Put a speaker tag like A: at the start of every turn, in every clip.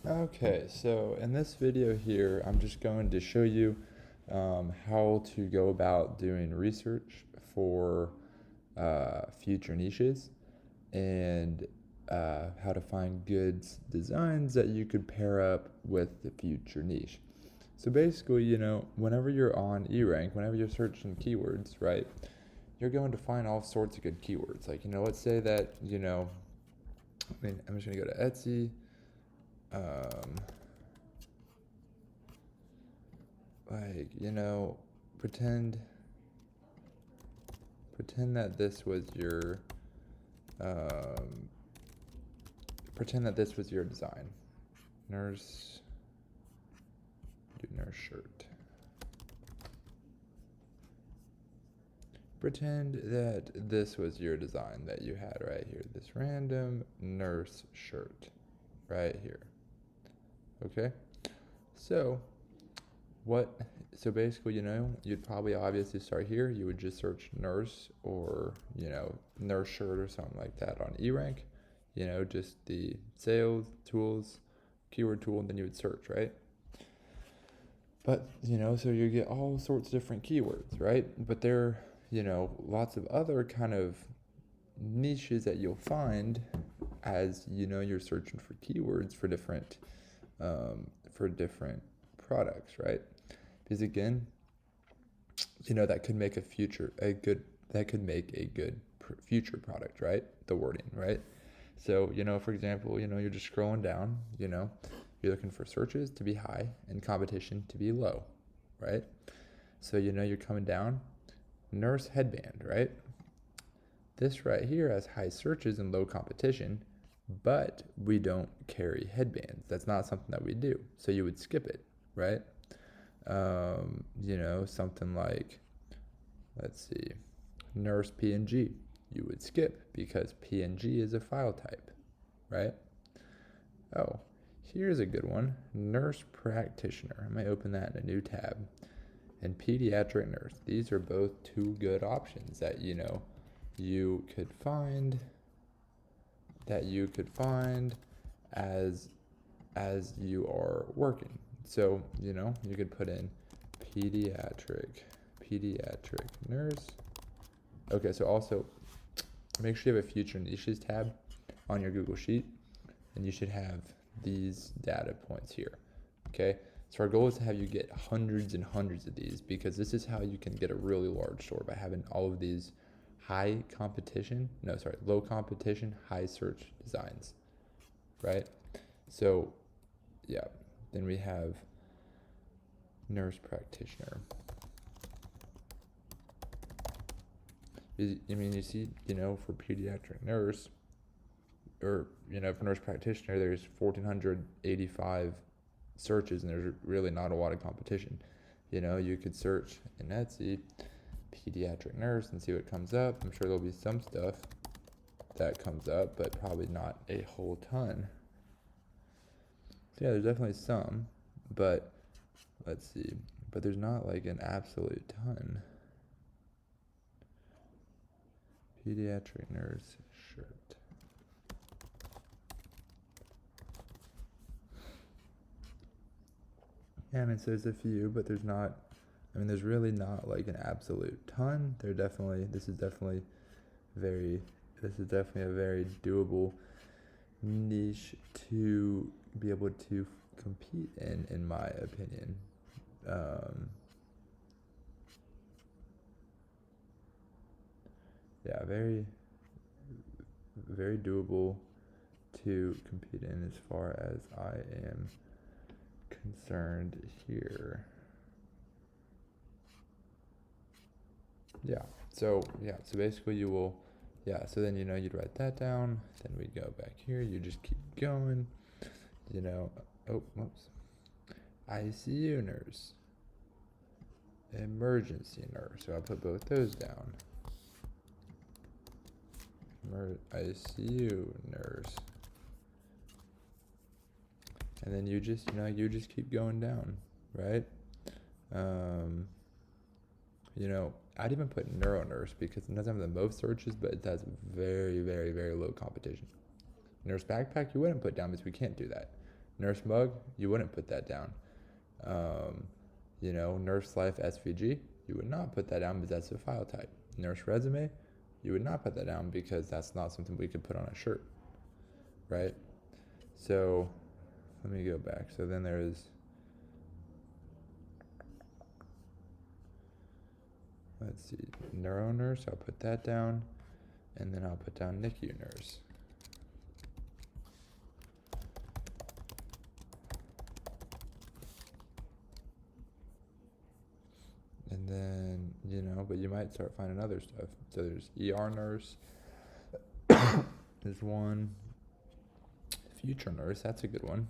A: Okay, so in this video here, I'm just going to show you how to go about doing research for future niches and how to find good designs that you could pair up with the future niche. So basically, whenever you're on eRank, whenever you're searching keywords, right, you're going to find all sorts of good keywords. Like, let's say that, I'm just going to go to Etsy. Like, pretend that this was your design. Nurse shirt. Pretend that this was your design that you had right here. This random nurse shirt right here. Okay? So basically, you'd probably obviously start here. You would just search nurse or, nurse shirt or something like that on eRank. Just the sales tools, keyword tool, and then you would search, right? But, so you get all sorts of different keywords, right? But there are, lots of other kind of niches that you'll find as, you're searching for keywords for different products, right? Because again, that could make a good future product, right? The wording, right? So, for example, you're just scrolling down, you're looking for searches to be high and competition to be low, right? So, you're coming down, nurse headband, right? This right here has high searches and low competition, but we don't carry headbands. That's not something that we do. So you would skip it, right? Something like, let's see, nurse PNG. You would skip because PNG is a file type, right? Oh, here's a good one. Nurse practitioner. I might open that in a new tab. And pediatric nurse. These are both two good options that, you could find as you are working. So, you could put in pediatric nurse. Okay, so also make sure you have a future niches tab on your Google Sheet, and you should have these data points here. Okay, so our goal is to have you get hundreds and hundreds of these, because this is how you can get a really large store, by having all of these low competition, high search designs, right? So yeah, then we have nurse practitioner. You see, for pediatric nurse, or, for nurse practitioner, there's 1,485 searches, and there's really not a lot of competition. You could search in Etsy pediatric nurse and see what comes up. I'm sure there'll be some stuff that comes up, but probably not a whole ton. So yeah, there's definitely some, but let's see. But there's not like an absolute ton. Pediatric nurse shirt. Yeah, so there's a few, but there's really not like an absolute ton. This is definitely a very doable niche to be able to compete in my opinion. Yeah, very, very doable to compete in as far as I am concerned here. So basically so then you'd write that down, then we go back here, you just keep going, ICU nurse, emergency nurse, so I'll put both those down. ICU nurse, and then you just keep going down, right? I'd even put neuro nurse, because it doesn't have the most searches, but it has very, very, very low competition. Nurse backpack you wouldn't put down, because we can't do that. Nurse mug, you wouldn't put that down. Nurse life SVG, you would not put that down because that's a file type. Nurse resume, you would not put that down because that's not something we could put on a shirt, right? So let me go back. So then there's, let's see, neuro nurse, I'll put that down, and then I'll put down NICU nurse. And then, but you might start finding other stuff. So there's ER nurse, there's one. Future nurse, that's a good one.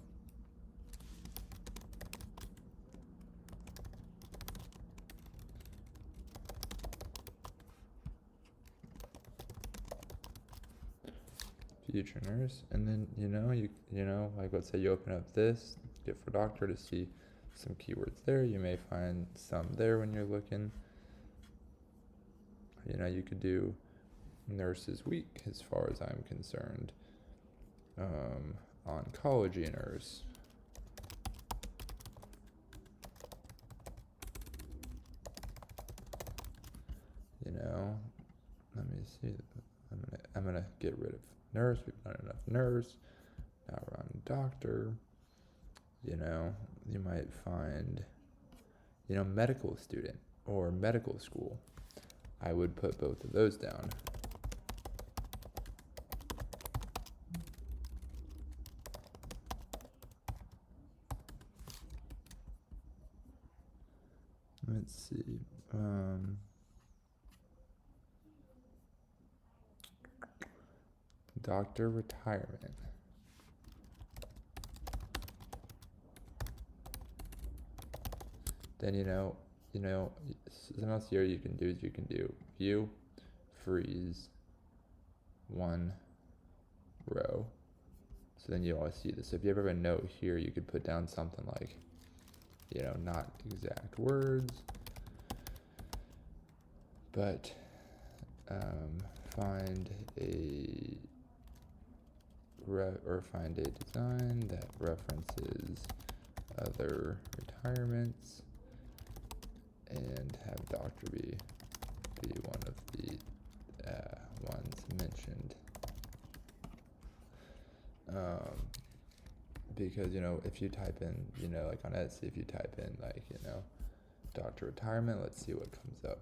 A: Future nurse, and then like let's say you open up this, get for doctor to see some keywords there. You may find some there when you're looking. You could do nurses week as far as I'm concerned. Oncology nurse. Let me see. I'm gonna get rid of nurse. We've not enough nurse. Now we're on doctor. You might find, medical student or medical school. I would put both of those down. Let's see. Doctor retirement. Then something else here you can do is you can do view, freeze, one row. So then you always see this. So if you ever have a note here, you could put down something like, not exact words, but find a design that references other retirements and have doctor be one of the ones mentioned. Because if you type in like on Etsy, if you type in like doctor retirement, let's see what comes up.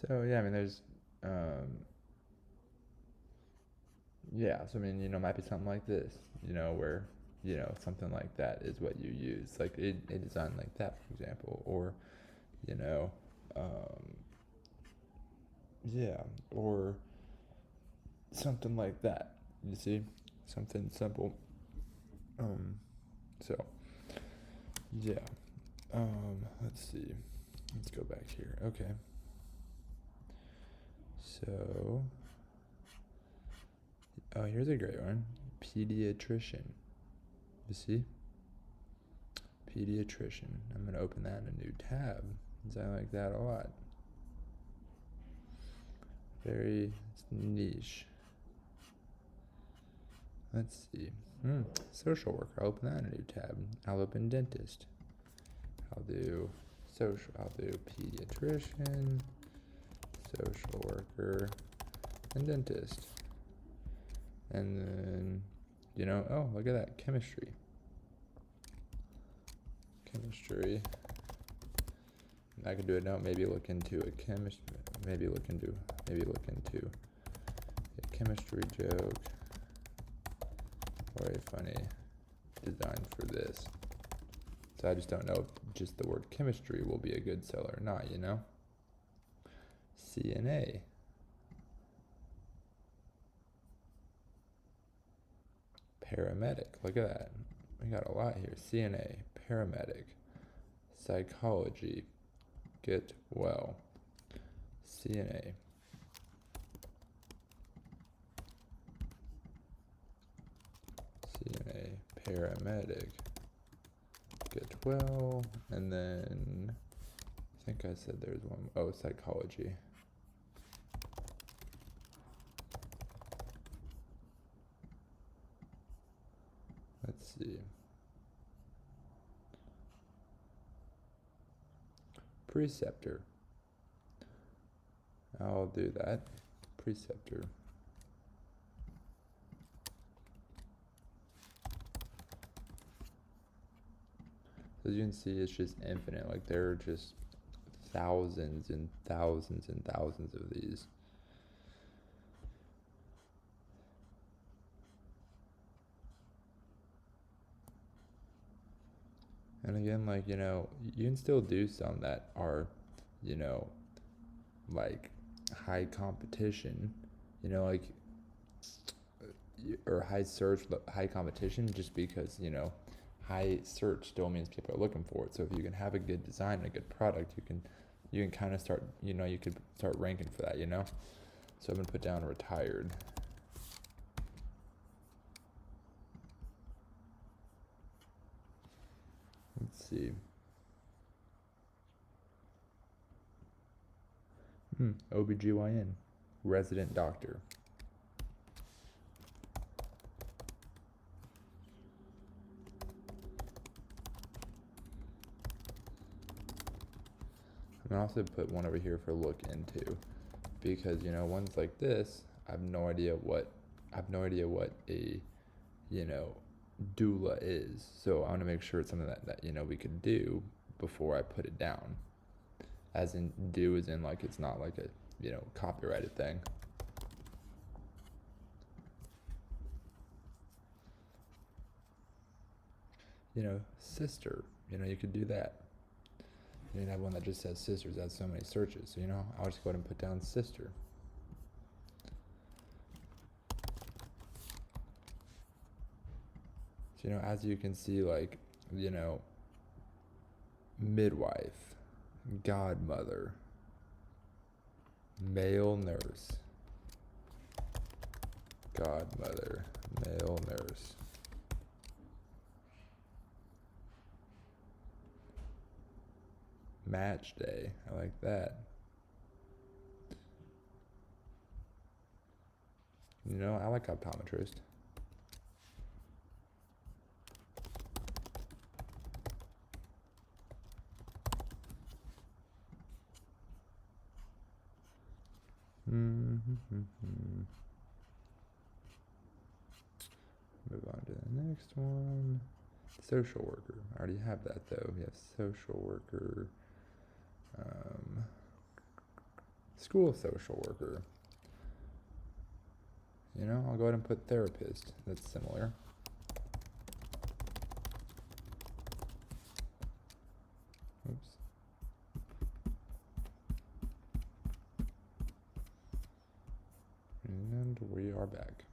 A: So yeah, I mean there's so I mean might be something like this, where something like that is what you use, like a design like that, for example, or or something like that, you see, something simple. Let's see, let's go back here. Okay, so here's a great one. Pediatrician. You see? Pediatrician. I'm going to open that in a new tab, because I like that a lot. Very niche. Let's see. Social worker. I'll open that in a new tab. I'll open dentist. I'll do social. I'll do pediatrician, social worker, and dentist. And then, oh, look at that, chemistry. I could do a note, maybe look into a chemistry, maybe look into a chemistry joke or a funny design for this. So I just don't know if just the word chemistry will be a good seller or not, CNA. Paramedic, look at that. We got a lot here. CNA, paramedic, psychology, get well, CNA. paramedic, get 12, and then I think I said there's one, oh, psychology. Let's see. Preceptor. I'll do that. Preceptor. As you can see, it's just infinite. Like, there are just thousands and thousands and thousands of these. And again, like, you know, you can still do some that are, you know, like high competition, you know, like, or high search, high competition, just because, you know, high search still means people are looking for it. So if you can have a good design and a good product, you can kind of start, you know, you could start ranking for that, you know. So I'm gonna put down retired. Let's see. OBGYN, resident doctor. I'm gonna also put one over here for look into, because, you know, ones like this, I have no idea what a, you know, doula is. So I want to make sure it's something that you know, we could do before I put it down. As in, do as in, like, it's not like a, you know, copyrighted thing. You know, sister, you know, you could do that. You can have one that just says sisters. That's so many searches. So, you know, I'll just go ahead and put down sister. So, you know, as you can see, like, you know, midwife, godmother, male nurse, godmother, male nurse. Match day, I like that. You know, I like optometrist. Move on to the next one. Social worker. I already have that though. We have social worker. School social worker. You know, I'll go ahead and put therapist. That's similar. Oops. And we are back.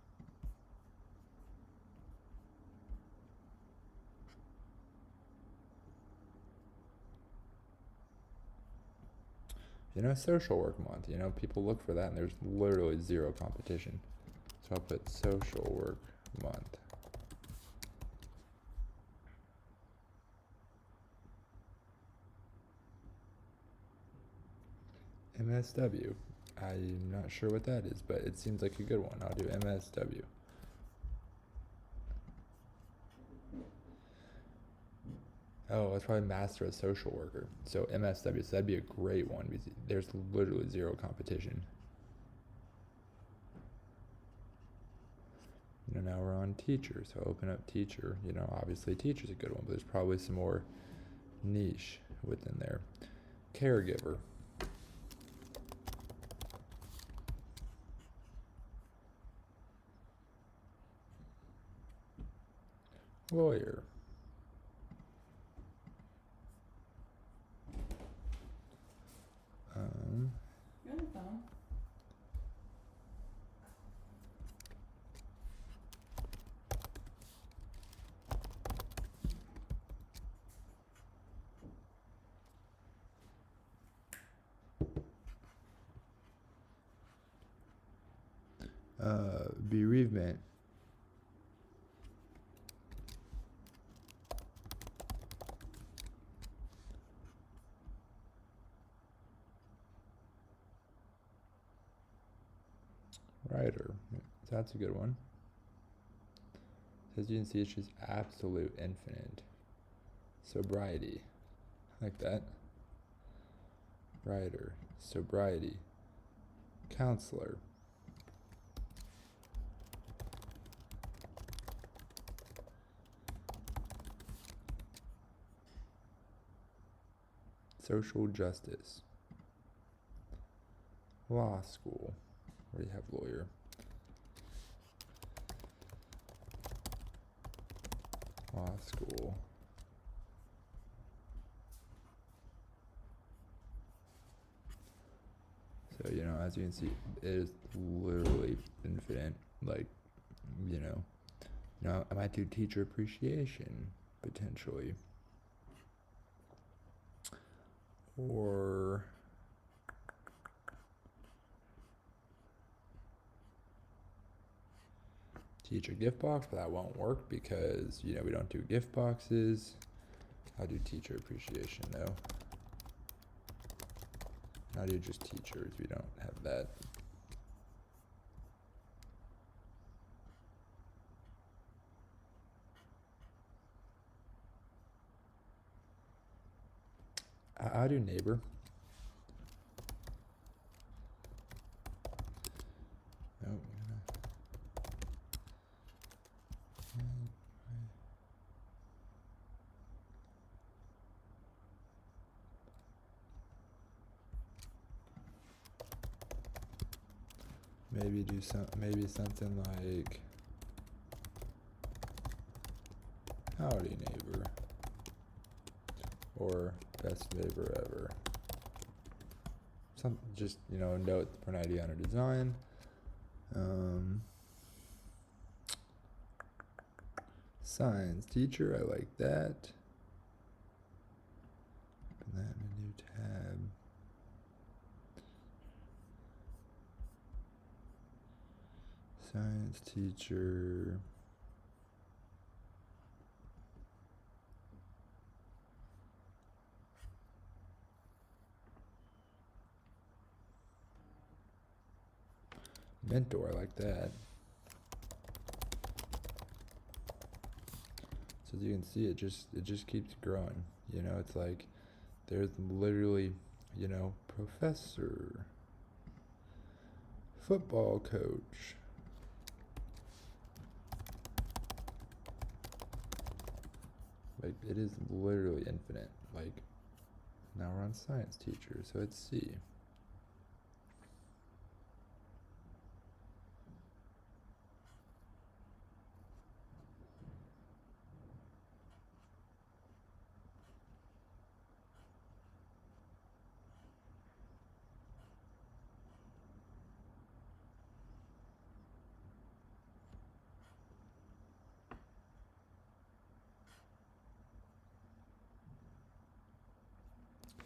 A: You know, social work month, you know, people look for that and there's literally zero competition. So I'll put social work month. MSW. I'm not sure what that is, but it seems like a good one. I'll do MSW. Oh, it's probably Master of Social Worker. So MSW, so that'd be a great one because there's literally zero competition. You know, now we're on teacher, so open up teacher. You know, obviously teacher's a good one, but there's probably some more niche within there. Caregiver. Lawyer.
B: You're on the phone.
A: Bereavement Writer. That's a good one. As you can see, it's just absolute infinite. Sobriety. Like that. Writer. Sobriety. Counselor. Social justice. Law school. Where do you have lawyer? Law school. So, as you can see, it is literally infinite. Like, I might do teacher appreciation, potentially. Or teacher gift box, but that won't work because, we don't do gift boxes. I'll do teacher appreciation, though. I'll do just teachers. We don't have that. I'll do neighbor. Nope. Maybe something like howdy neighbor or best neighbor ever. Just note the print ID on a design. Science teacher, I like that. Open that in a new tab. Science teacher. Mentor, I like that. So as you can see, it just keeps growing. It's like there's literally, professor, football coach, like it is literally infinite. Like now we're on science teacher, so it's C.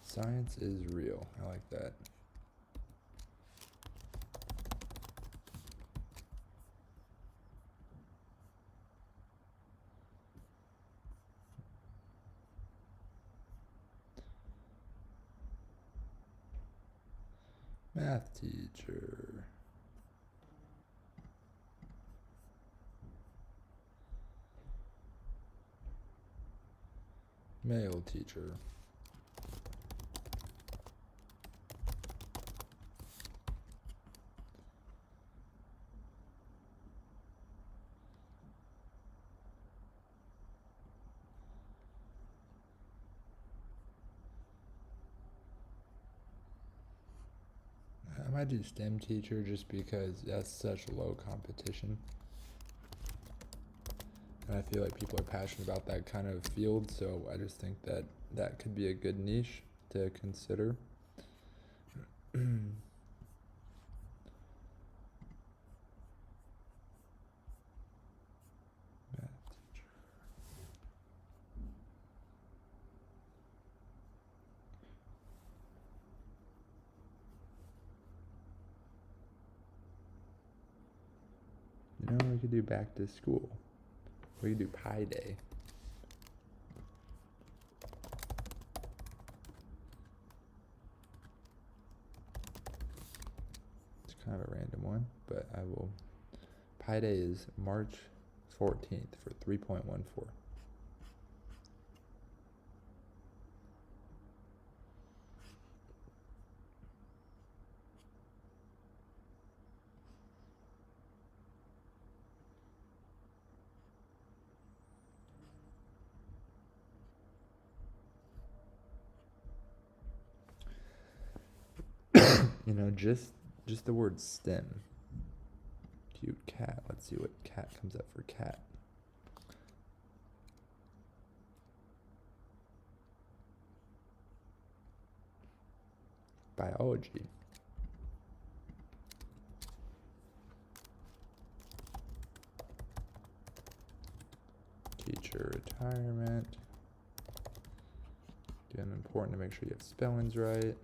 A: Science is real. I like that. Math teacher. Male teacher. I might do STEM teacher just because that's such low competition. And I feel like people are passionate about that kind of field, so I just think that could be a good niche to consider. We could do back to school. We could do Pi Day. It's kind of a random one, but I will. Pi Day is March 14th for 3.14. You know, just the word stem. Cute cat. Let's see what cat comes up for cat. Biology. Teacher retirement. Again, important to make sure you have spellings right.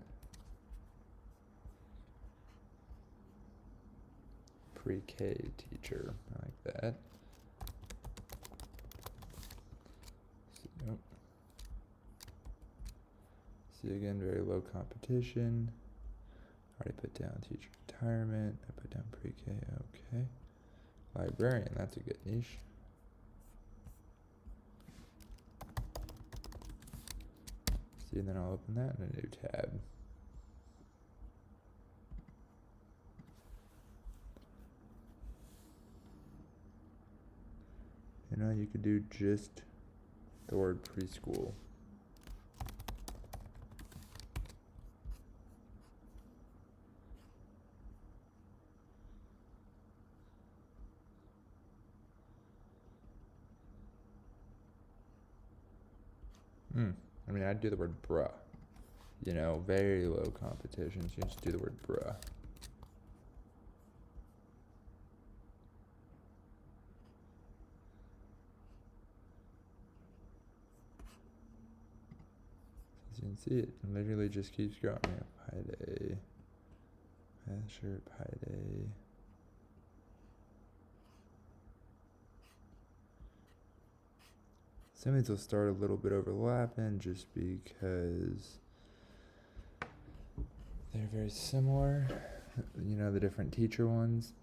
A: Pre-K teacher. I like that. Nope. See again, very low competition. Already put down teacher retirement. I put down pre-K. Okay. Librarian. That's a good niche. See, and then I'll open that in a new tab. You know, you could do just the word preschool. I mean, I'd do the word bruh. You know, very low competition, so you just do the word bruh. As you can see, it literally just keeps going. Yeah, Pi Day. Sure, Pi Day. Some of these will start a little bit overlapping just because they're very similar. You know, the different teacher ones.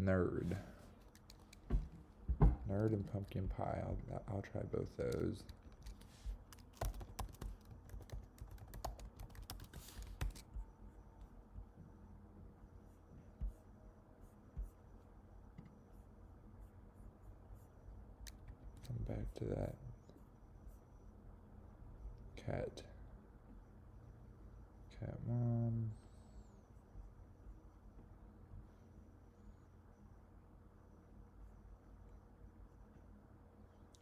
A: Nerd. Nerd and pumpkin pie. I'll try both those. Come back to that. Cat mom.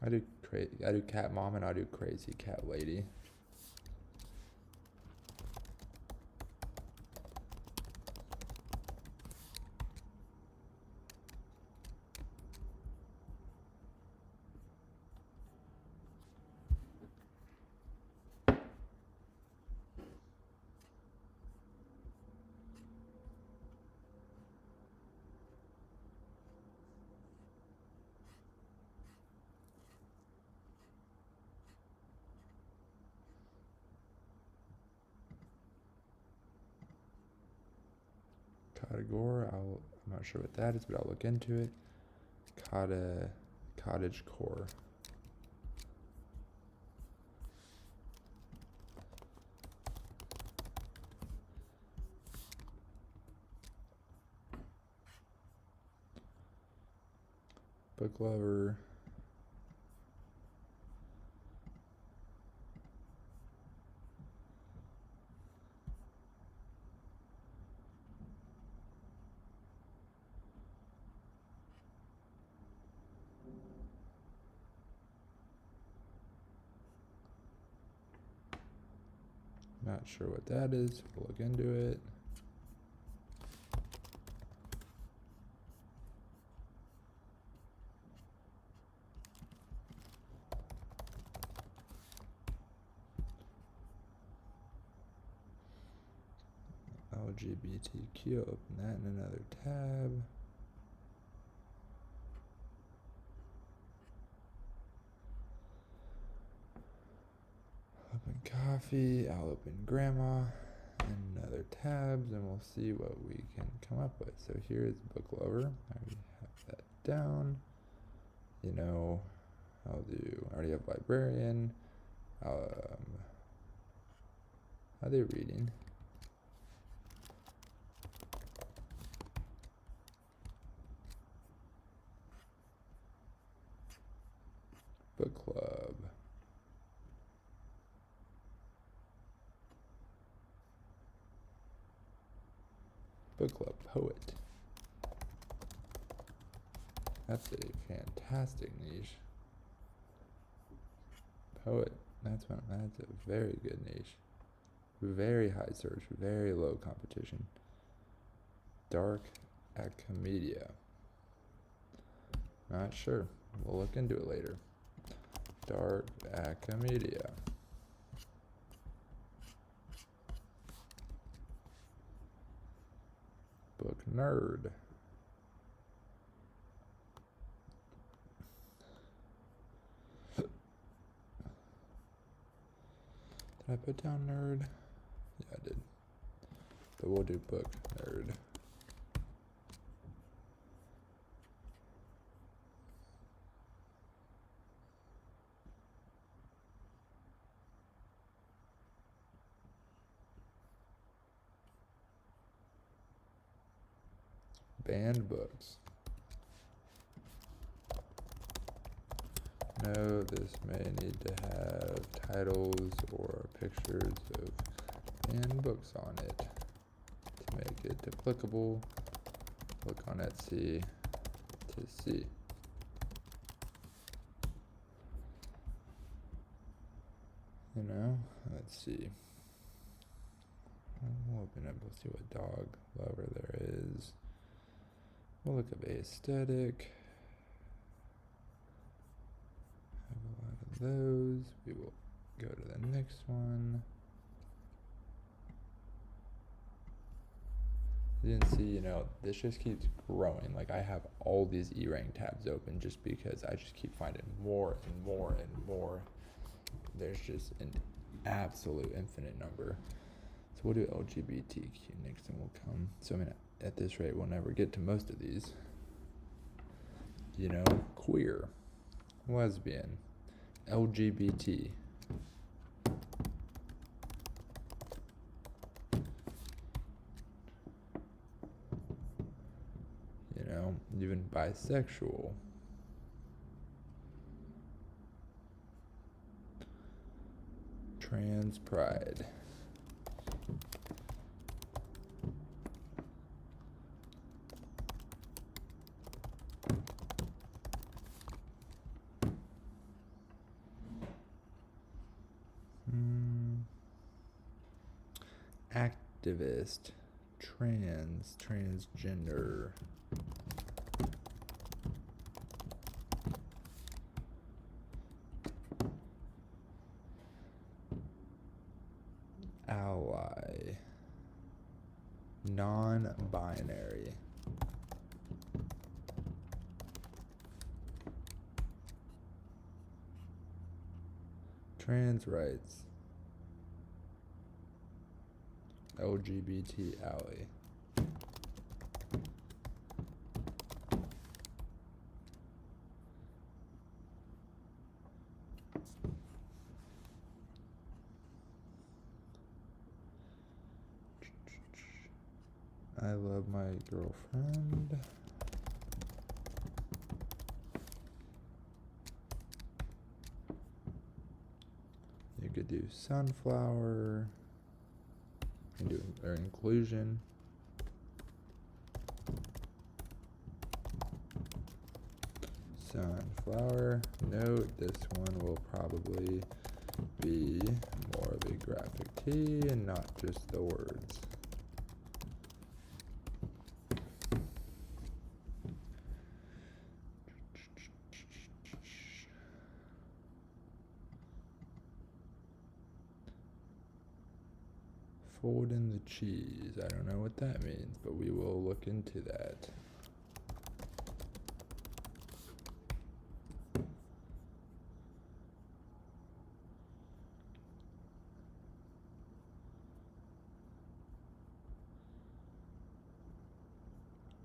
A: I do cat mom and I do crazy cat lady. Category, I'm not sure what that is, but I'll look into it. Cottage core. Book lover. Not sure what that is. We'll look into it. LGBTQ, open that in another tab. Open coffee, I'll open grandma, and other tabs, and we'll see what we can come up with. So here is book lover. I already have that down. You know, I already have librarian. Are they reading? Book club. Book club poet. That's a fantastic niche. Poet. That's a very good niche. Very high search, very low competition. Dark academia. Not sure. We'll look into it later. Dark academia. Book nerd. Did I put down nerd? Yeah, I did. But we'll do book nerd. Banned books. No, this may need to have titles or pictures of banned books on it to make it applicable. Look on Etsy to see. You know, let's see. We'll open up, we'll see what dog lover there is. We'll look up aesthetic. Have a lot of those. We will go to the next one. You can see, you know, this just keeps growing. Like I have all these E-rank tabs open just because I just keep finding more and more and more. There's just an absolute infinite number. So we'll do LGBTQ next and we'll come. So I mean, at this rate, we'll never get to most of these. You know, queer, lesbian, LGBT. You know, even bisexual. Trans pride. Activist, transgender. Ally, non-binary. Trans rights. LGBT ally. I love my girlfriend. You could do sunflower. You can do or inclusion. Sunflower. Note this one will probably be more of a graphic tee and not just the words. Fold in the cheese. I don't know what that means, but we will look into that.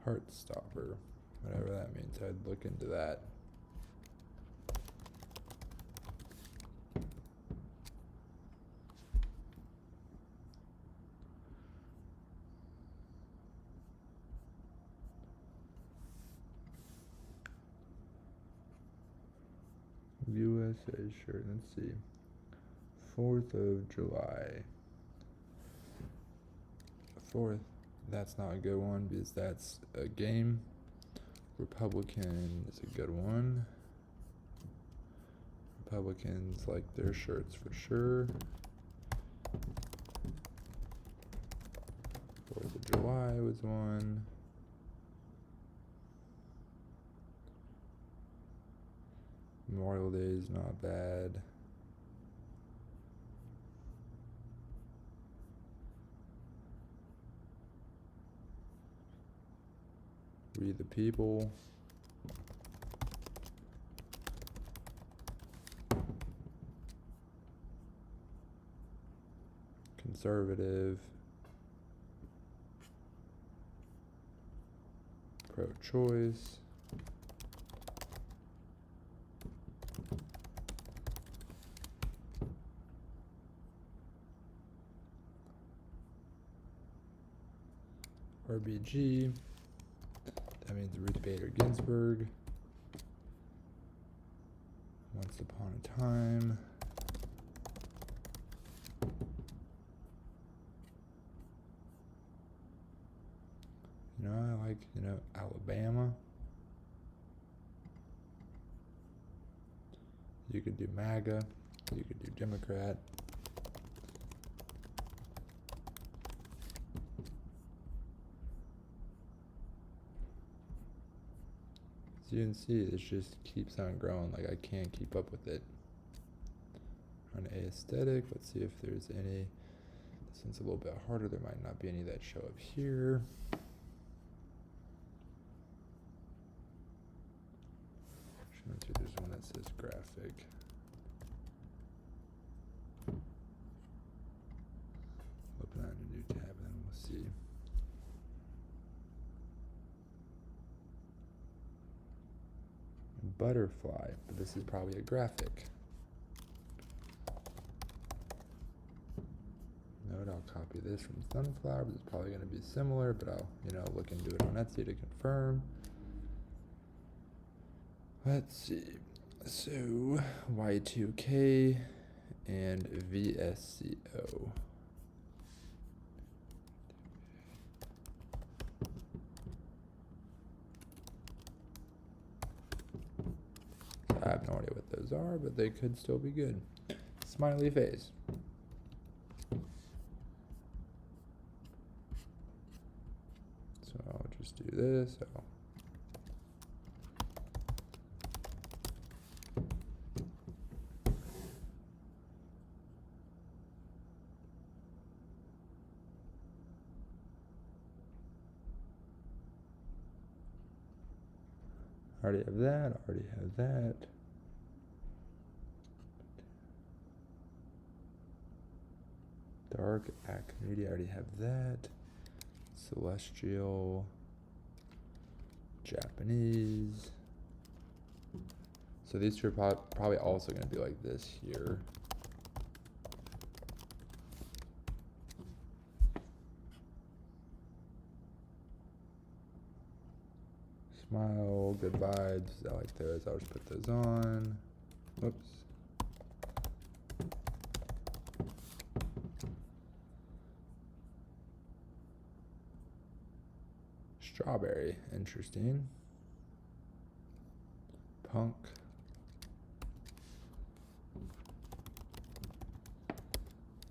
A: Heartstopper, whatever that means. I'd look into that. USA shirt, let's see. 4th of July. 4th, that's not a good one because that's a game. Republican is a good one. Republicans like their shirts for sure. 4th of July was one. Memorial Day is not bad. We the People. Conservative. Pro-choice. RBG. That means Ruth Bader Ginsburg. Once Upon a Time. I like, Alabama. You could do MAGA. You could do Democrat. As you can see, this just keeps on growing. Like, I can't keep up with it. On aesthetic, let's see if there's any. This one's a little bit harder. There might not be any that show up here. Let's see, there's one that says graphic. Open on a new tab and we'll see. Butterfly, but this is probably a graphic. Note, I'll copy this from Sunflower, but it's probably going to be similar, but I'll, look into it on Etsy to confirm. Let's see. So, Y2K and VSCO. I have no idea what those are, but they could still be good. Smiley face. So I'll just do this. Already have that, already have that. Dark Acmedia, I already have that. Celestial. Japanese. So these two are probably also going to be like this here. Smile, good vibes. I like those. I'll just put those on. Whoops. Strawberry, interesting. Punk.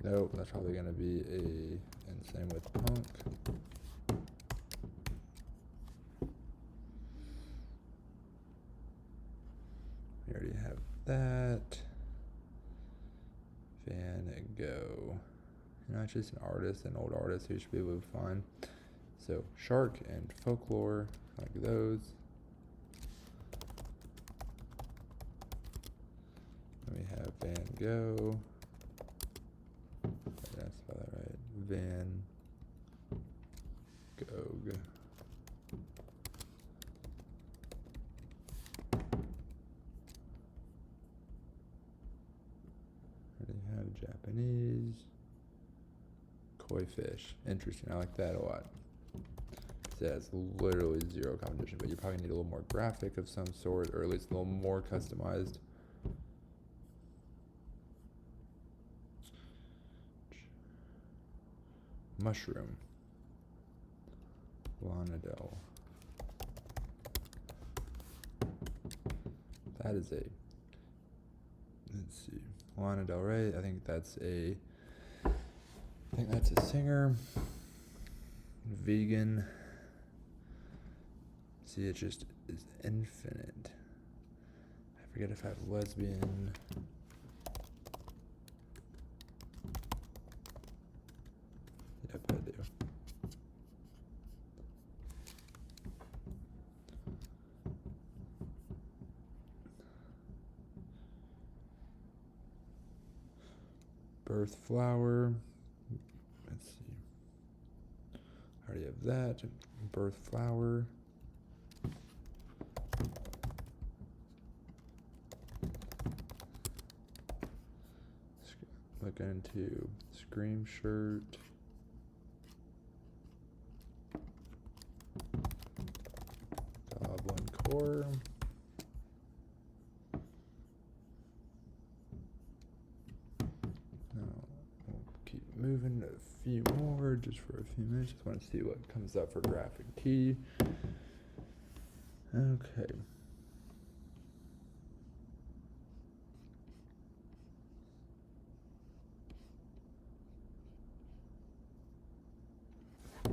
A: Nope, that's probably going to be and same with punk. We already have that. Van Gogh. It's just an artist, an old artist who should be able to find. So shark and folklore, like those. Then we have Van Gogh. Did I spell that right? Van Gogh. fish. Interesting. I like that a lot. It has literally zero competition, but you probably need a little more graphic of some sort, or at least a little more customized. Mushroom. Lonadel. That is a, let's see, Lana Del Rey. I think that's a singer. Vegan. See, it just is infinite. I forget if I have lesbian. Yep, I do. Birth flower. Let's see. I already have that. Birth flower. Look into Scream shirt. Goblin core. Moving a few more just for a few minutes. Just want to see what comes up for graphic tee. Okay.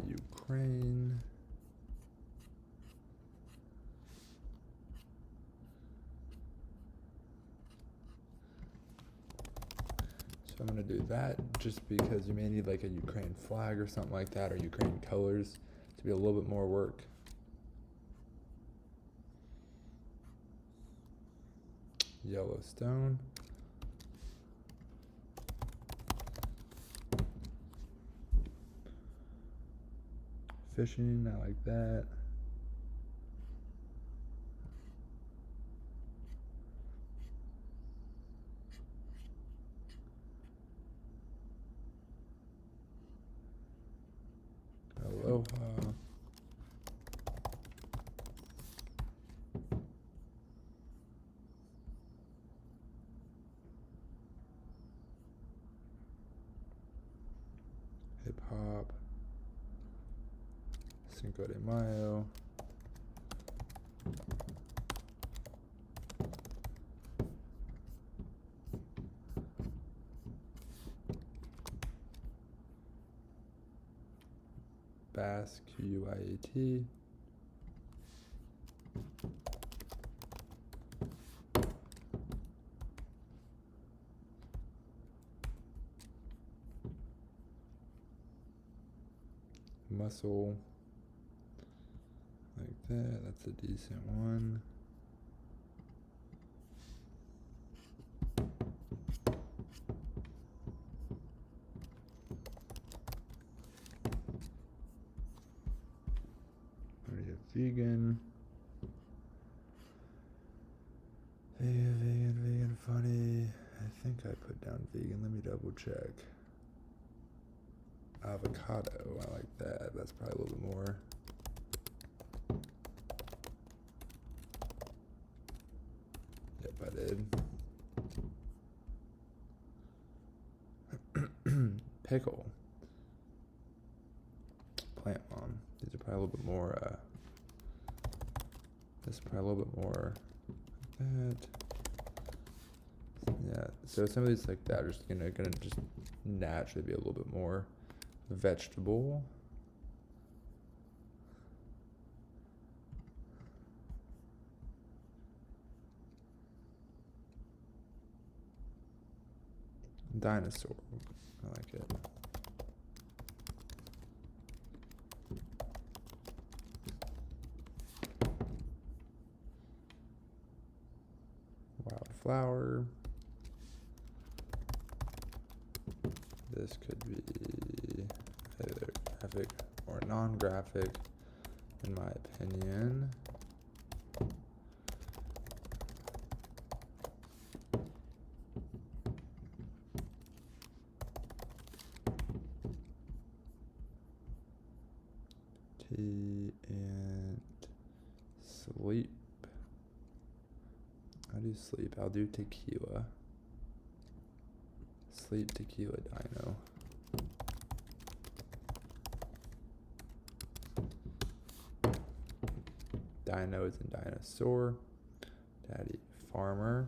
A: Ukraine. So I'm going to do that just because you may need like a Ukraine flag or something like that, or Ukraine colors to be a little bit more work. Yellowstone. Fishing, I like that. Aloha. Hip hop. Cinco de Mayo. Bass, Q-U-I-A-T. Muscle. Like that, that's a decent one. Already have vegan. Vegan, funny. I think I put down vegan. Let me double check. Avocado, I like that. That's probably a little bit more. Yep, I did. Pickle. Plant mom. These are probably a little bit more, this is probably a little bit more like that. Yeah, so some of these like that are just gonna just naturally be a little bit more vegetable. Dinosaur. I like it. Wildflower. This could be either graphic or non-graphic, in my opinion. Sleep. I'll do sleep. I'll do tequila. Sleep, tequila, dino. Dino is in dinosaur. Daddy, farmer.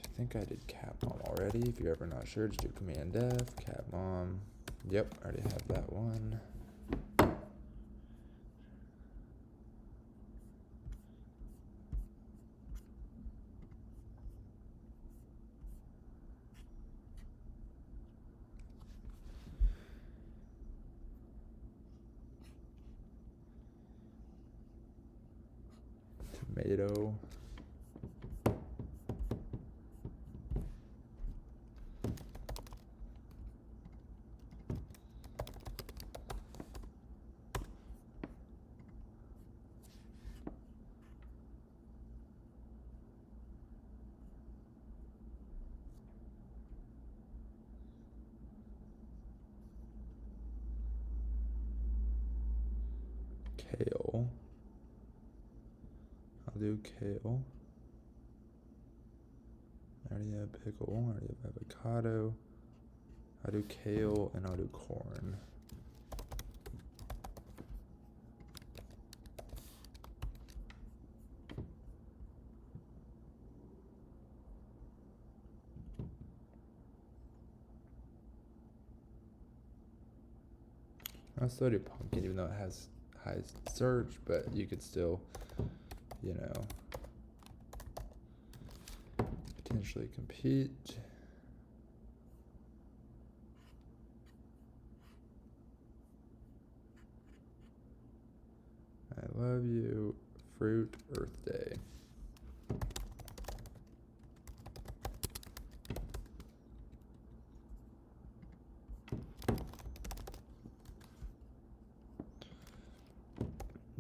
A: I think I did cat mom already. If you're ever not sure, just do command F, cat mom. Yep, I already have that one. Tomato. Kale. I'll do kale. I already have pickle. I already have avocado. I'll do kale and I'll do corn. I'll still do pumpkin even though it has high search, but you could still, you know, potentially compete. I love you, fruit, Earth Day.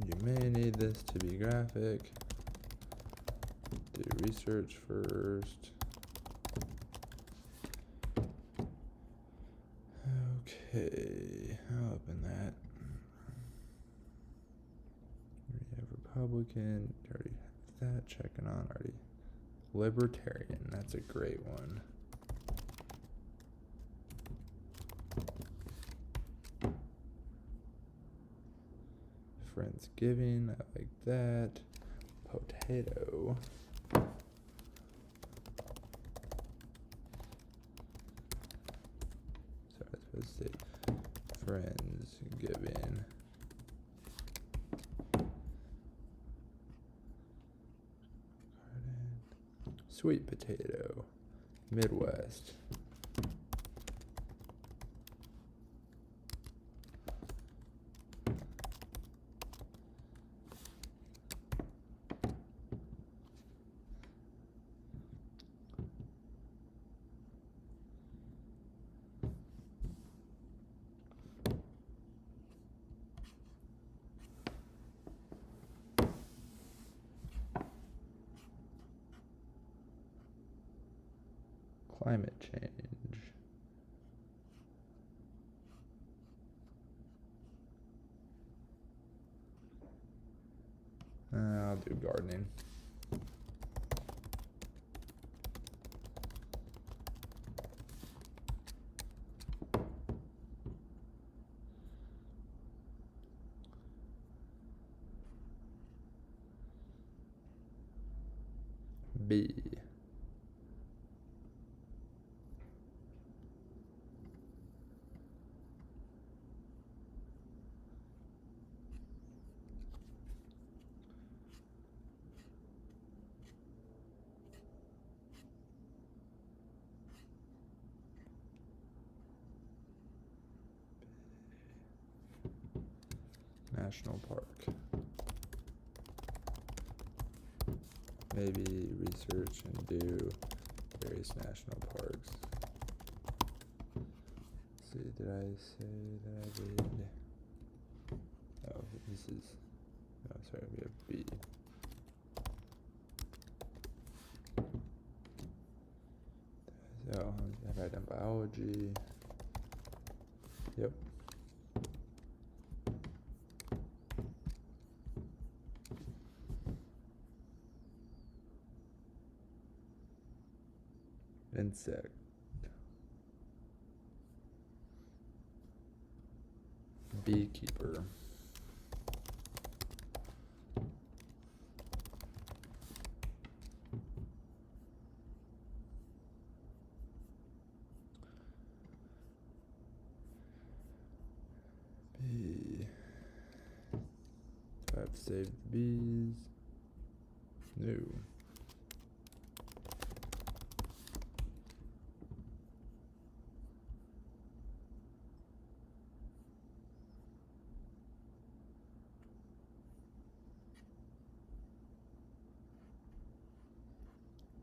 A: You may need this to be graphic. Do research first. Okay, I'll open that. We have Republican, already have that, checking on already. Libertarian, that's a great one. Friendsgiving, I like that. Potato. So I was supposed to say Friendsgiving. Sweet potato. Midwest. Climate change. I'll do gardening. B. National park. Maybe research and do various national parks. Let's see, did I say that I did? Oh, this is, oh, sorry, we have B. So, have I done biology? Yep. insect. Beekeeper. Bee. Do I have to save the bees? No.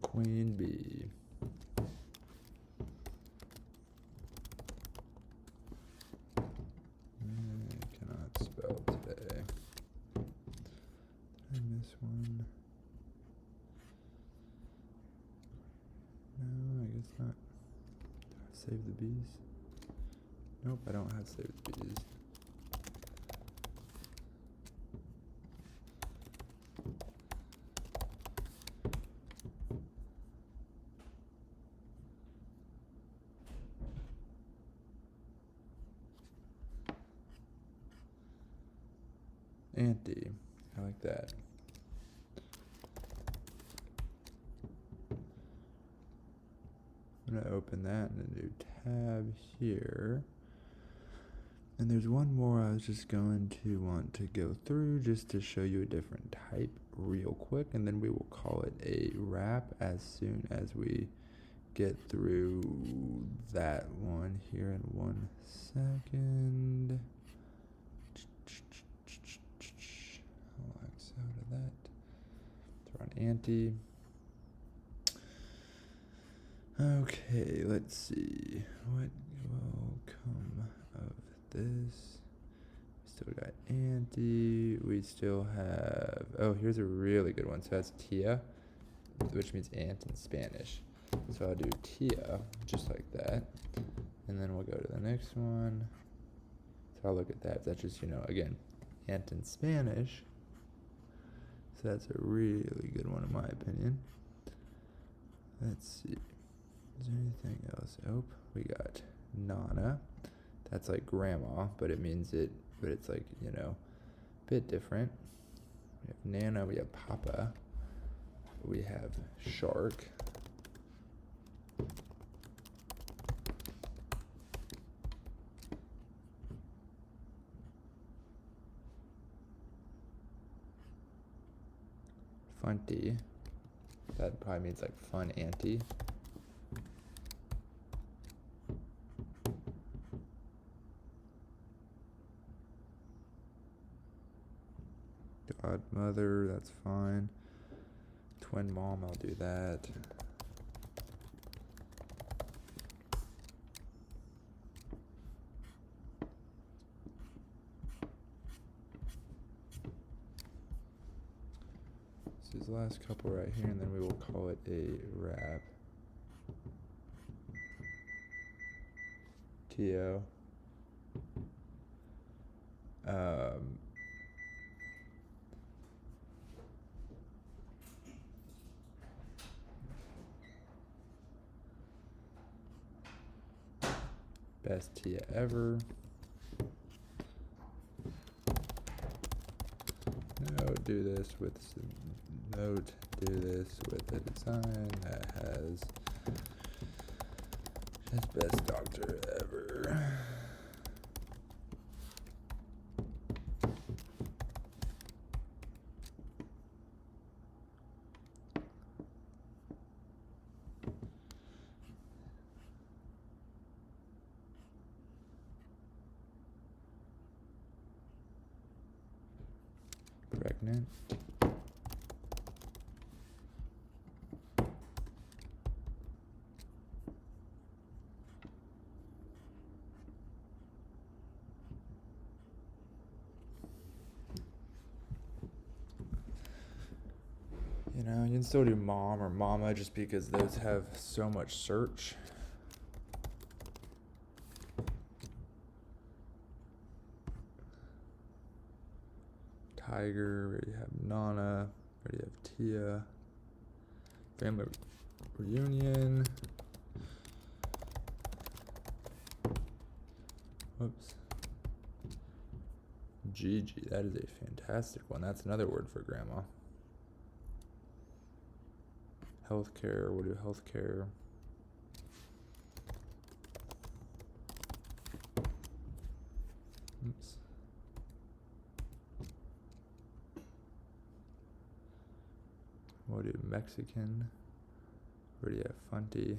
A: Queen bee. I cannot spell today. Did I miss one? No, I guess not. Do I save the bees? Nope, I don't have save the bees. Anti. I like that. I'm going to open that in a new tab here. And there's one more I was just going to want to go through just to show you a different type real quick. And then we will call it a wrap as soon as we get through that one here in 1 second. I'll X out of that. Throw on anti. Okay, let's see. What will come of this? Still got anti. We still have. Oh, here's a really good one. So that's tia, which means ant in Spanish. So I'll do tia, just like that. And then we'll go to the next one. So I'll look at that. That's just, again, ant in Spanish. So that's a really good one in my opinion. Let's see. Is there anything else? Oh, we got Nana. That's like grandma, but it means it, but it's like, a bit different. We have Nana, we have Papa. We have Shark. Funty. That probably means like fun auntie. Godmother, that's fine. Twin mom, I'll do that. This is the last couple right here, and then we will call it a wrap. Tio. Best Tia ever. Do this with a design that has best doctor ever. Pregnant. You can still do mom or mama just because those have so much search. Tiger, we already have Nana, we already have Tia. Family reunion. Whoops. Gigi, that is a fantastic one. That's another word for grandma. Healthcare, we'll do healthcare. Oops. We'll do Mexican. Where do you have Funty?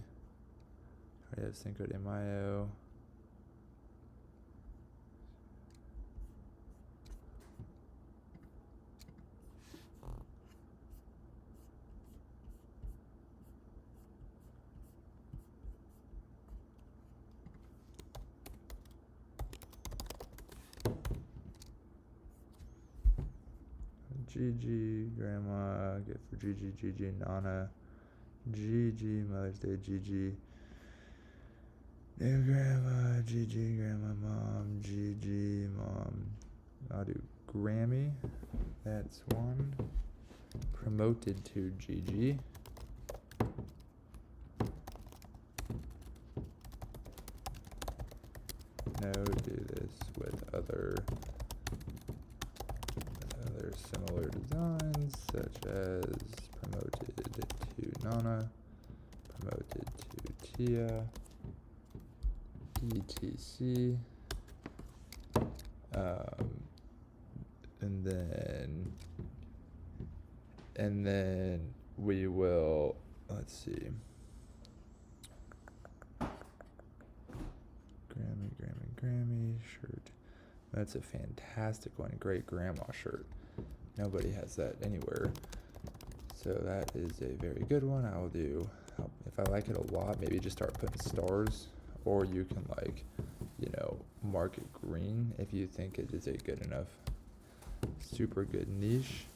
A: Where do you have Cinco de Mayo? Gigi, grandma, gift for Gigi, Gigi, Nana, Gigi, Mother's Day, Gigi, new grandma, Gigi, grandma, mom, Gigi, mom. I'll do Grammy, that's one. Promoted to Gigi. No, do this with other similar designs, such as promoted to Nana, promoted to Tia, etc. And then we will, let's see, Grammy shirt. That's a fantastic one. Great grandma shirt. Nobody has that anywhere. So that is a very good one. I'll do, if I like it a lot, maybe just start putting stars, or you can, like, you know, mark it green if you think it is a good enough, super good niche.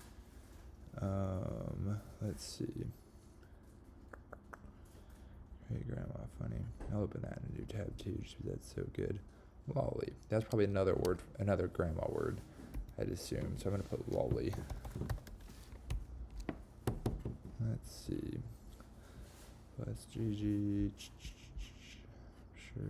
A: Let's see. Hey grandma, funny. I'll open that in a new tab too, just because that's so good. Lolly. That's probably another word, another grandma word, I'd assume. So I'm gonna put lolly. Let's see. Plus Gigi. Sure.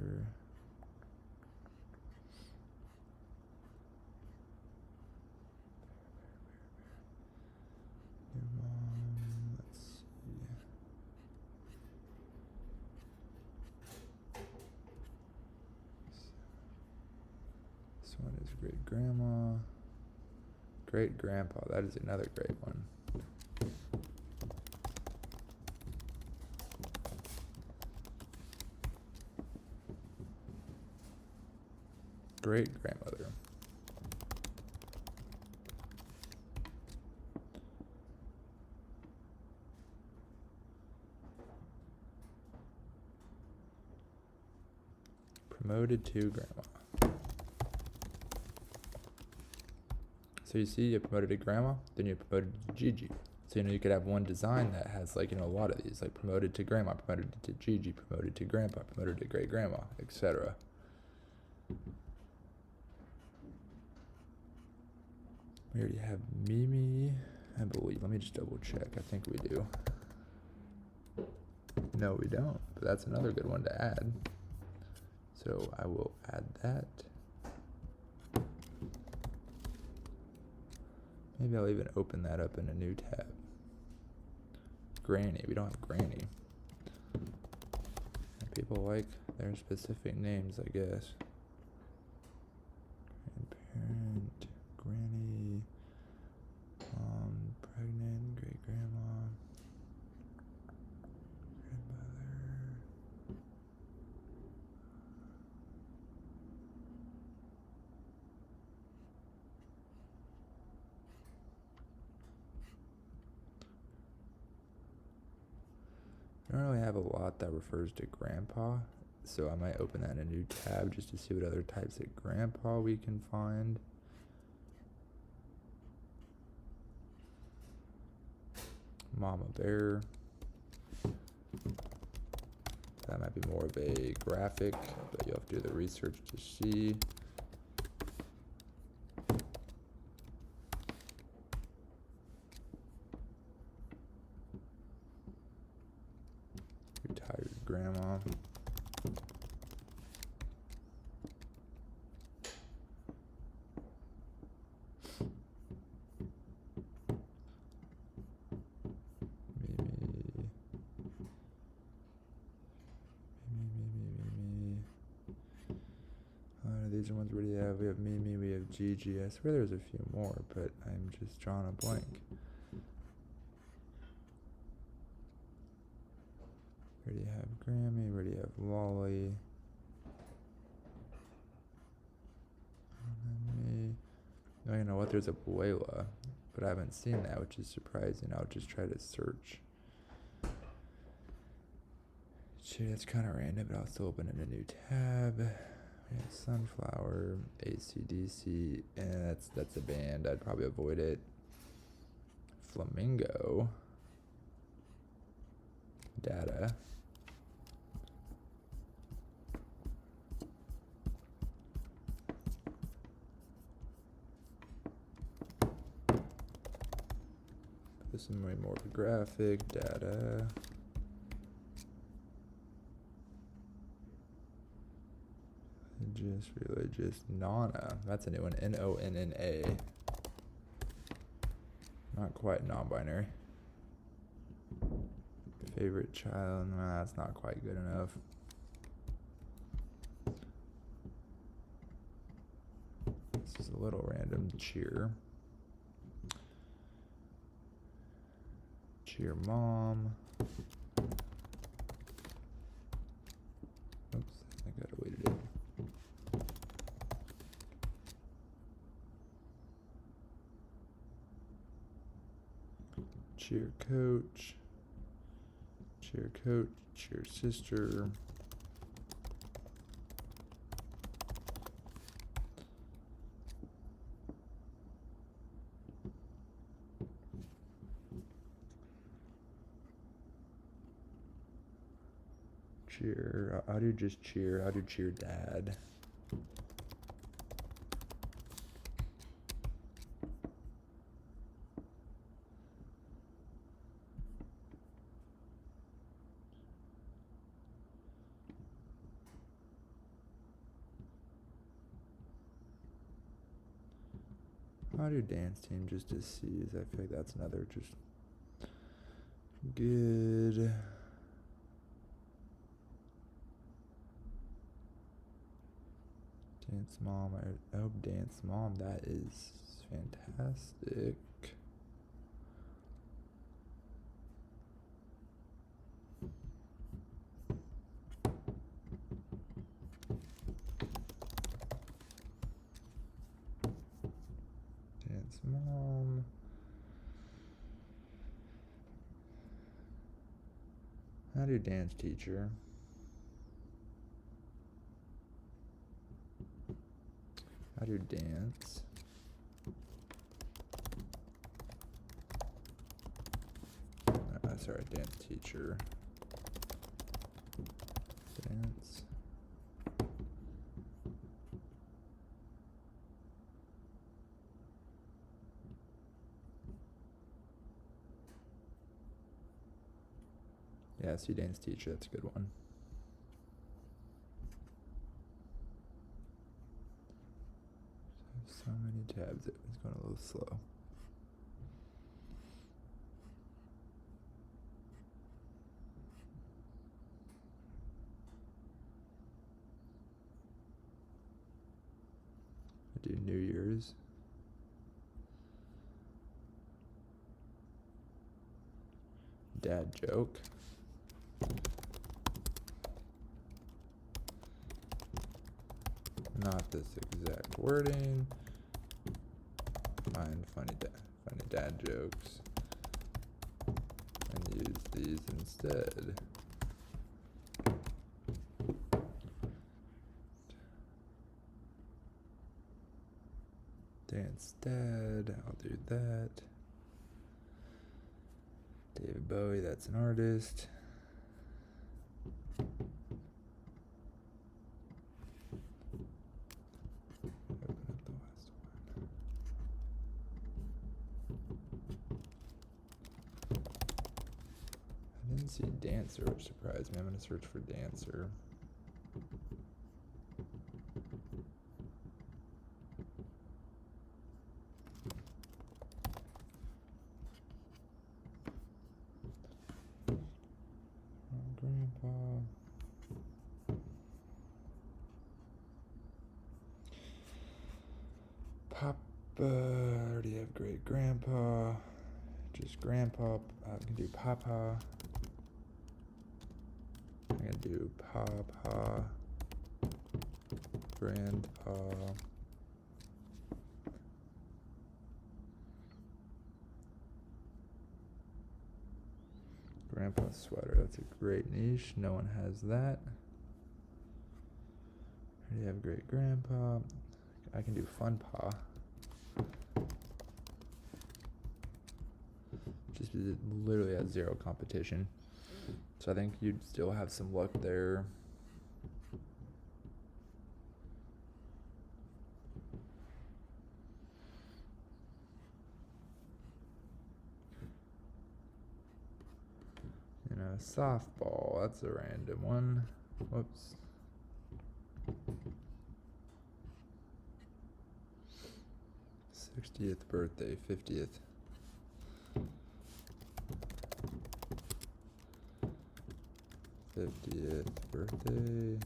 A: Your mom. Let's see. This one is great grandma. Great grandpa. That is another great one. Great grandmother. Promoted to grandma. So you see, you promoted to grandma, then you promoted to Gigi. So, you know, you could have one design that has, like, you know, a lot of these, like promoted to grandma, promoted to Gigi, promoted to grandpa, promoted to great grandma, etc. We already have Mimi, I believe. Let me just double check. I think we do. No, we don't, but that's another good one to add. So I will add that. Maybe I'll even open that up in a new tab. Granny, we don't have Granny. People like their specific names, I guess. Grandparent, granny, mom, pregnant, great grandma, grandmother. I don't really have a lot that refers to grandpa, so I might open that in a new tab just to see what other types of grandpa we can find. Mama bear. That might be more of a graphic, but you'll have to do the research to see. Retired grandma. these are ones we already have. We have Mimi, we have Gigi. I swear there's a few more, but I'm just drawing a blank. We already have Grammy, we already have Lolly. Oh, you know what? There's a Abuela, but I haven't seen that, which is surprising. I'll just try to search. Shit, it's kind of random, but I'll still open in a new tab. We have Sunflower, AC/DC, and that's a band. I'd probably avoid it. Flamingo. Data. This is more graphic. Data. Religious. Nonna. That's a new one. Nonna. Not quite non-binary. Favorite child. Nah, that's not quite good enough. This is a little random. Cheer. Cheer mom. Oops, I gotta wait it. Cheer coach. Cheer coach. Cheer sister. Cheer. I'll do just cheer. I'll do cheer dad. I'll do dance team just to see, as I feel like that's another just good. Dance mom. I hope dance mom. That is fantastic. Dance mom. How do dance teacher? How do dance? Sorry, dance teacher. Dance. Yeah, see dance teacher, that's a good one. So many tabs, it's going a little slow. I do New Year's. Dad joke. Not this exact wording. Find funny dad jokes and use these instead. Dance dad, I'll do that. David Bowie, that's an artist. I didn't see dancer, which surprised me. I'm going to search for dancer. Grandpa. But I already have great grandpa. Just grandpa. I can do papa. I'm gonna do papa. Grandpa. Grandpa's sweater. That's a great niche. No one has that. I already have great grandpa. I can do fun pa. Just because it literally has zero competition. So I think you'd still have some luck there. You know, softball, that's a random one. Whoops. '60th birthday, 50th. '50th birthday.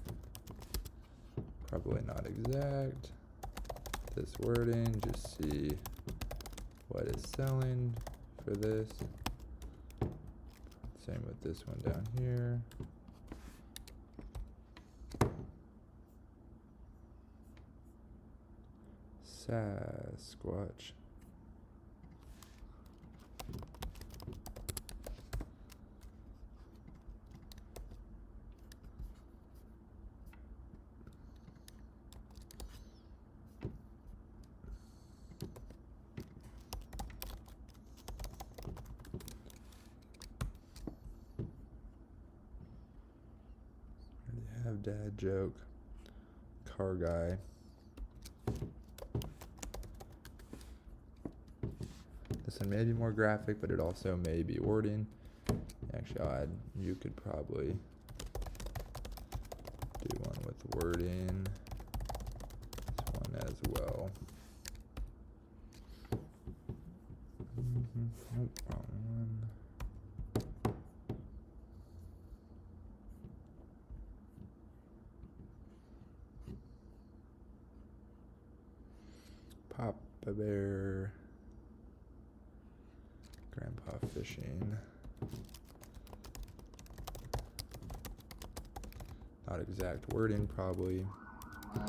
A: Probably not exact. This wording, just see what is selling for this. Same with this one down here. Sasquatch. Have dad joke. Car guy. This one may be more graphic, but it also may be wording. Actually, you could probably do one with wording. This one as well. Nope, wrong one. Papa bear. Grandpa fishing. Not exact wording, probably. I'm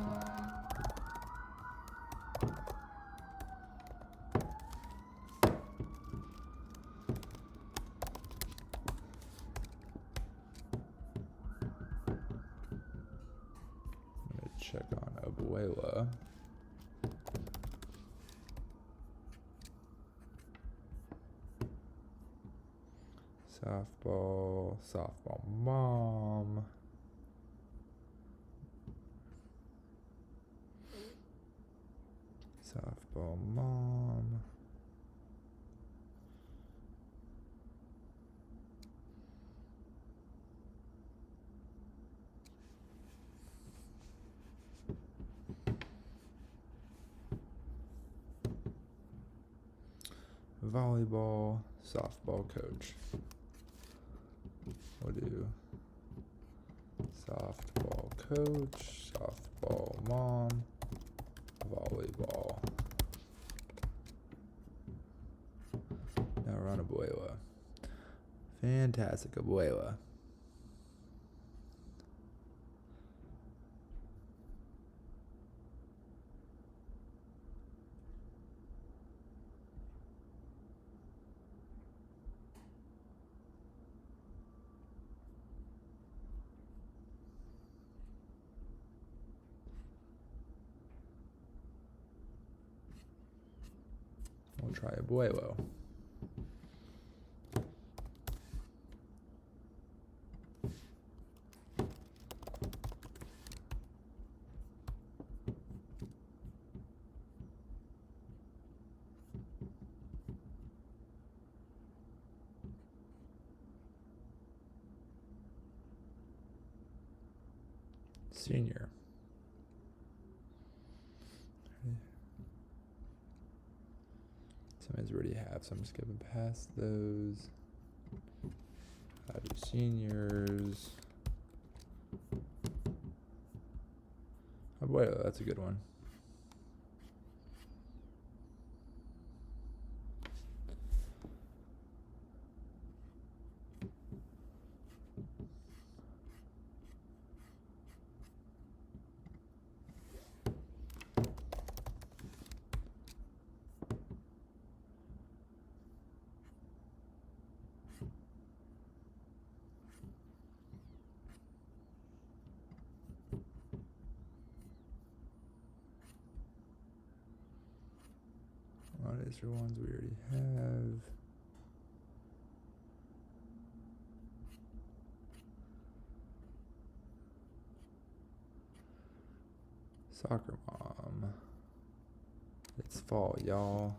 A: gonna check on abuela. Softball mom. Softball mom. Volleyball, softball coach. We'll do softball coach, softball mom, volleyball. Now we're on abuela. Fantastic abuela. We'll try abuelo. Senior. Some I already have, so I'm just skipping past those. I'll do seniors. Abuelo, that's a good one. These are ones we already have. Soccer mom. It's fall, y'all.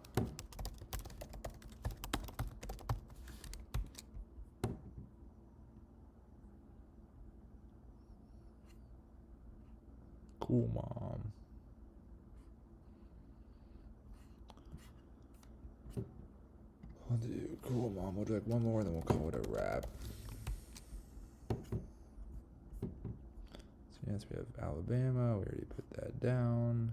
A: Cool mom. I'll do cool mom. We'll do like one more, then we'll call it a wrap. So yes, we have Alabama. We already put that down.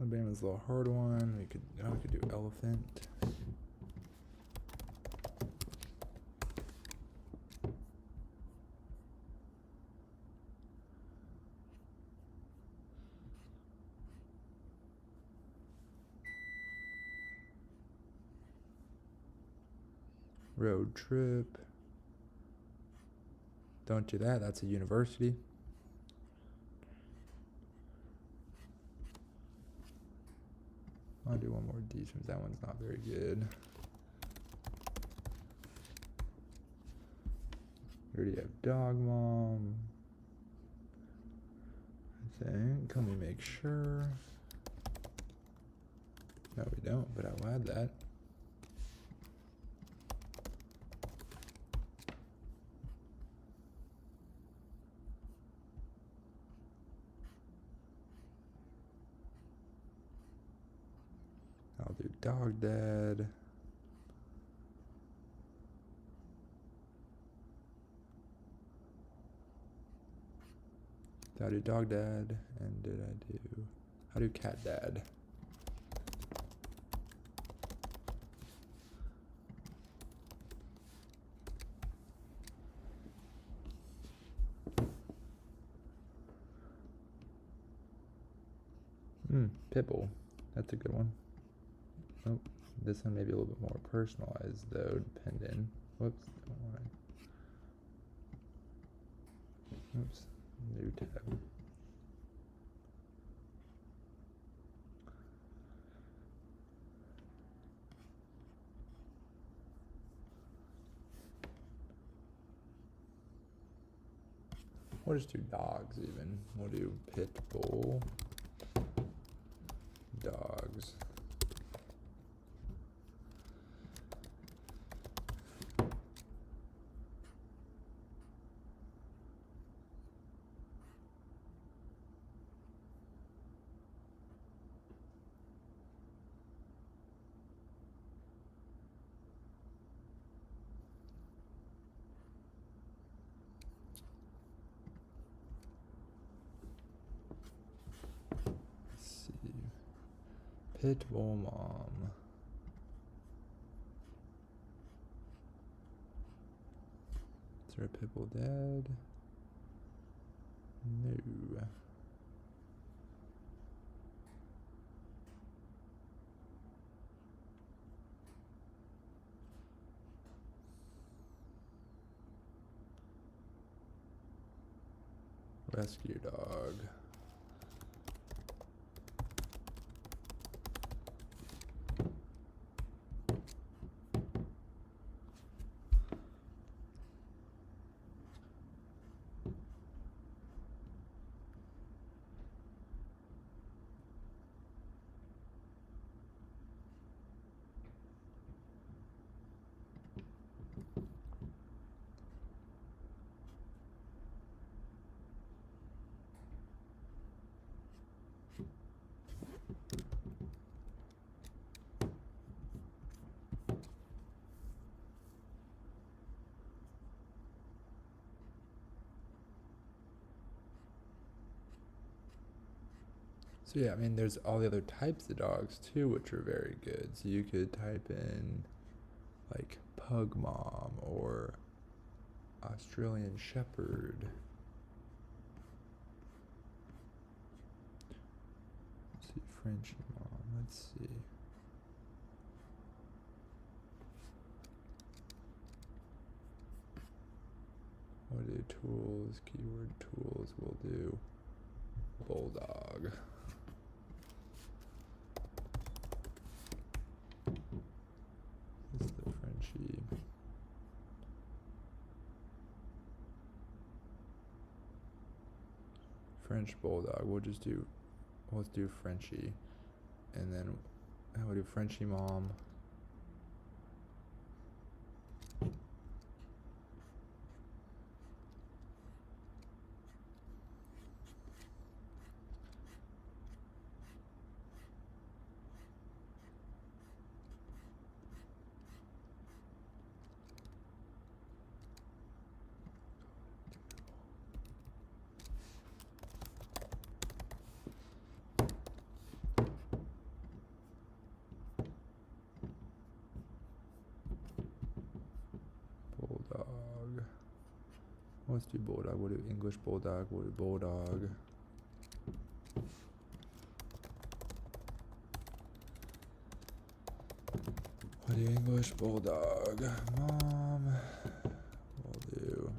A: Alabama's a little hard one. We could do elephant. Road trip. Don't do that. That's a university. I'll do one more D since that one's not very good. We already have dog mom. I think. Let me make sure. No, we don't, but I'll add that. I'll do dog dad. Did I do dog dad? And did I do cat dad? Pitbull. That's a good one. Oh, this one may be a little bit more personalized though, depending. Whoops, don't want to. Oops, new tab. We'll just do dogs even. We'll do Pitbull. Dogs. Pitbull mom. Is there a pitbull dad? No. Rescue dog. So yeah, I mean, there's all the other types of dogs too, which are very good. So you could type in like Pug Mom or Australian Shepherd. Let's see, French Mom. Let's see. We'll do tools, keyword tools, we'll do bulldog. This is the Frenchie. French bulldog, let's do Frenchie. And then we'll do Frenchie mom. Bulldog. Let's do bulldog. We'll do English bulldog. We'll do bulldog. We'll do English bulldog. Mom. We'll do.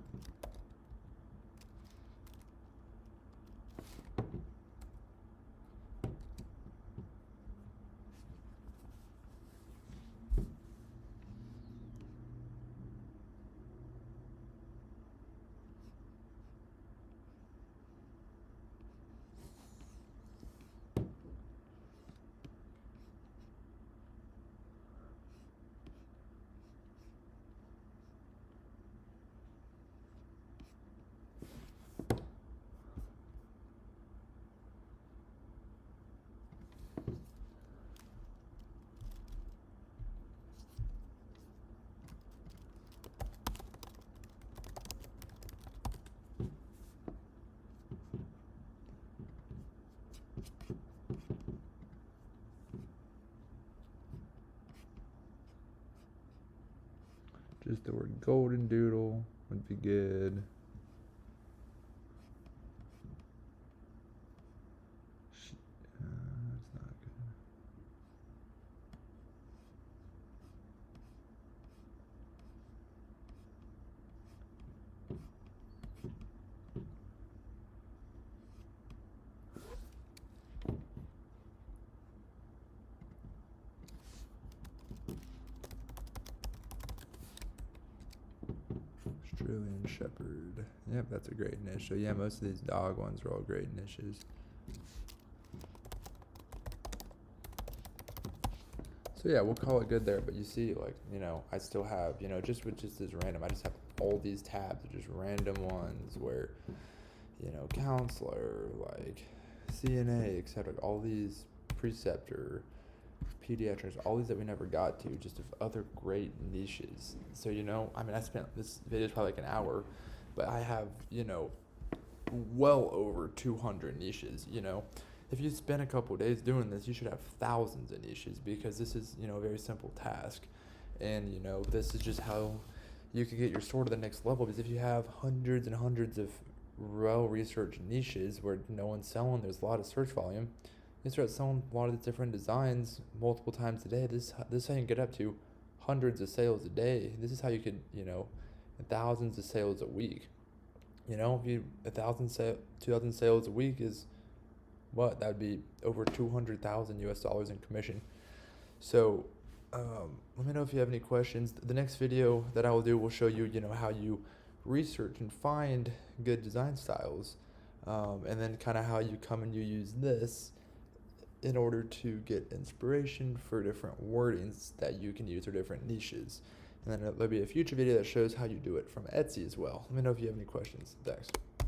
A: Just the word golden doodle would be good. That's not good. Australian Shepherd. Yep, that's a great niche. So yeah, most of these dog ones are all great niches. So yeah, we'll call it good there. But you see, like, I still have, just with just this random, I just have all these tabs of just random ones where, counselor, like CNA, etc. All these preceptor, pediatrics, all these that we never got to, just of other great niches. So, I spent, this video is probably like an hour, but I have, well over 200 niches. If you spend a couple of days doing this, you should have thousands of niches, because this is, a very simple task. And, this is just how you can get your store to the next level, because if you have hundreds and hundreds of well-researched niches where no one's selling, there's a lot of search volume, you start selling a lot of different designs multiple times a day. This is how you can get up to hundreds of sales a day. This is how you could, thousands of sales a week. If you 2,000 sales a week is what? That would be over $200,000 in commission. So let me know if you have any questions. The next video that I will do will show you, how you research and find good design styles, and then kind of how you come and you use this in order to get inspiration for different wordings that you can use or different niches. And then there'll be a future video that shows how you do it from Etsy as well. Let me know if you have any questions. Thanks.